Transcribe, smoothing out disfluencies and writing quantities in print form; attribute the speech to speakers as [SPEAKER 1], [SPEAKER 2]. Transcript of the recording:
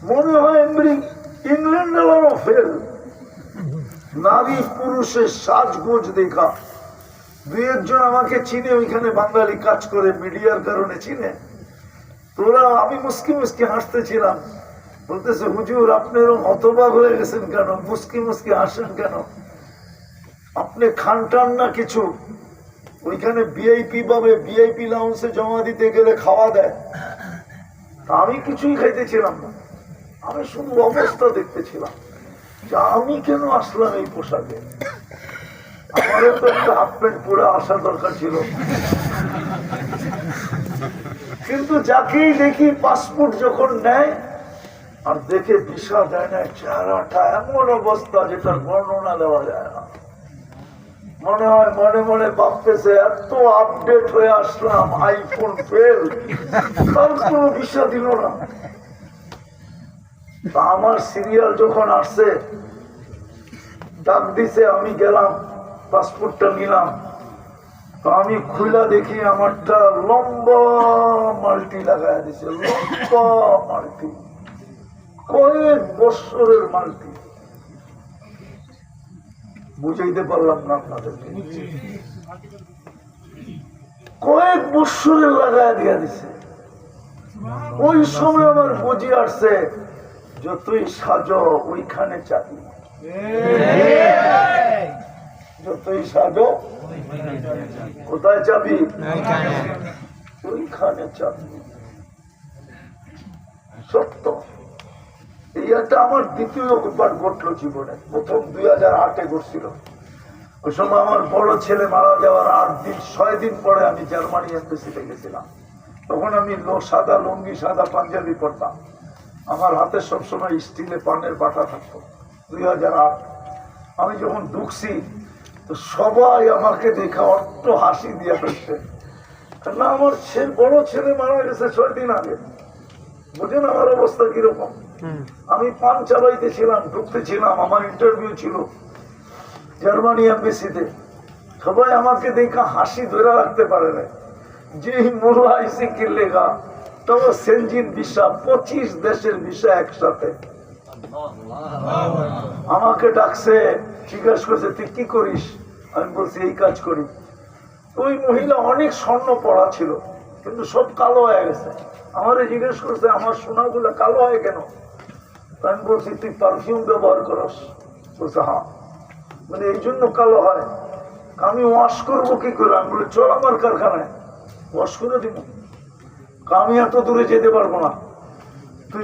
[SPEAKER 1] মনে হয় ইংল্যান্ডেরও ফেল। নারী পুরুষের সাজগোজ দেখা, দুই একজন আমাকে চিনে, ওইখানে বাঙালি কাজ করে মিডিয়ার কারণে চিনে। তোরা আমি মুস্কি মুস্কি হাসতেছিলাম, বলতেছে হুজুর আপনি এরকম হতবাক হয়ে গেছেন কেন, মুস্কি মুস্কি হাসেন কেন, আপনি খান টান না কিছু? ওইখানে ভিআইপি ভাবে ভিআইপি লাউন্সে জমা দিতে গেলে খাওয়া দেয়। আমি কিছুই খাইতেছিলাম না, আমি শুধু অবস্থা দেখতেছিলাম যে আমি কেন আসলাম এই পোশাকে। আমারও তো একটা হাফ প্যান্ট পরে আসা দরকার ছিল, কিন্তু যাকেই দেখি পাসপোর্ট যখন নেয় আর দেখে ভিসা দেয় না, চেহারাটা এমন অবস্থা যেটার বর্ণনা দেওয়া যায় না। মনে হয় মনে মনে ভাবতেছে এত আপডেট হয়ে আসলাম, আইফোন ফেল, তার কোনো ভিসা দিল না। আমার সিরিয়াল যখন আসছে, ডাক দিছে, আমি গেলাম, পাসপোর্টটা নিলাম। আমি খুলা দেখি আমারটা লম্বা মাল্টি লাগাই দিছে, লম্বা মাল্টি, কয়েক বছরের মাল্টি। বুঝাইতে পারলাম না আপনাদেরকে, কয়েক বছরের লাগাই দিয়া দিছে। ওই সময় আমার বুঝি আসছে যতই সাজো ওইখানে চাবি, যতই সাজো কোথায় চাবি, ওইখানে চাবি। সত্য। এইটা আমার দ্বিতীয়বার ঘটলো জীবনে। প্রথম 2008-এ ঘটছিল। ওই সময় আমার বড় ছেলে মারা যাওয়ার 6 দিন পরে আমি জার্মানি এমবেসিতে গেছিলাম। তখন আমি সাদা লুঙ্গি সাদা পাঞ্জাবি পরতাম, আমার হাতে সবসময় স্টিলে পানের বাটা থাকতো। 2008 আমি যখন ঢুকছি তো সবাই আমাকে দেখা অট্ট হাসি দিয়ে ফেলছে, না আমার বড় ছেলে মারা গেছে 6 দিন আগে। বুঝেন আমার অবস্থা কিরকম? আমি পান চাবাইতেছিলাম, ঢুকতেছিলাম, আমার ইন্টারভিউ ছিল জার্মানি এমবেসিতে। সবাই আমাকে দেখা হাসি ধরে রাখতে পারে না, যে মোলা আইসি কিনলেগা। তবে সেনজিন ভিসা, 25 দেশের ভিসা একসাথে। আমাকে ডাকছে, জিজ্ঞাসা করছে তুই কি করিস? আমি বলছি এই কাজ করি। ওই মহিলা অনেক স্বর্ণ পড়া ছিল, কিন্তু সব কালো হয়ে গেছে। আমারে জিজ্ঞেস করছে আমার সোনাগুলো কালো হয় কেন? আমি বলছি তুই পারফিউম ব্যবহার করস? বলছে হ্যাঁ। মানে এই জন্য কালো হয়। আমি ওয়াশ করবো কি করে? আমি বলি চল আমার কারখানায়, ওয়াশ করে দিব। আমি এত দূরে যেতে পারবো না, তুই